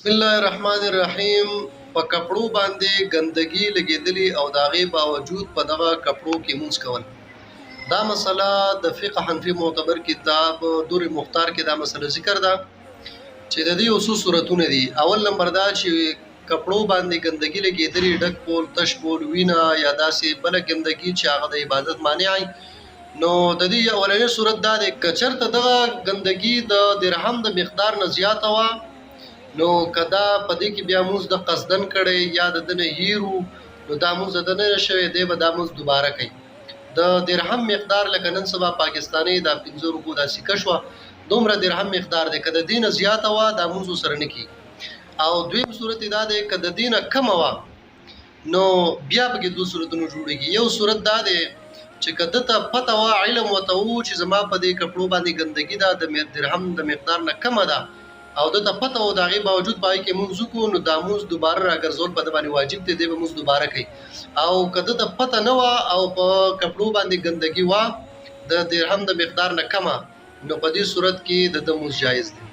بسم الله الرحمن الرحیم. په کپړو باندې ګندګي لګېدلی او د هغې باوجود په دغه کپړو کې مونځ کول، دا مسله د فقه حنفي معتبر کتاب در مختار کې دا مسله ذکر ده چې د دې یو څو صورتونه دي. اول نمبر دا چې کپړو باندې ګندګي لګېدلی، ډک پول، تش پول، وینه یا داسې بله ګندګي چې هغه د عبادت مانع وي، نو د دې اولنی صورت دا دی که چېرته دغه ګندګي د درهم د مقدار نه زیاته وه، نو کدا په دې کې بیا مونځ د قصدن کړی یا د دنه هیرو، نو دا مونځ د نه شوی دی، به دا مونځ دوباره کوي. د درهم مقدار لکه نن سبا پاکستاني دا 15 روپو دا سکه شوه، دومره درهم مقدار دی، که د دې نه زیاته وه دا مونځ ورسره نه کېږي. او دویم صورت دا دی که د دې نه کمه وه، نو بیا پکې دوه صورتونه جوړېږي. یو صورت دا دی چې که ده ته پته وه، علم ورته و چې زما په دې کپړو باندې ګندګي ده د درهم د مقدار نه کمه ده، او د ته پته و د هغې باوجود په هغې کې مونځ وکړو، نو دا مونځ دوباره راګرځول په ده باندې واجب دی، دی به مونځ دوباره کوي. او که ده ته پته نه وه او په کپړو باندې ګندګي وه د درهم د مقدار نه کمه، نو په دې صورت کې د ده مونځ جایز دی.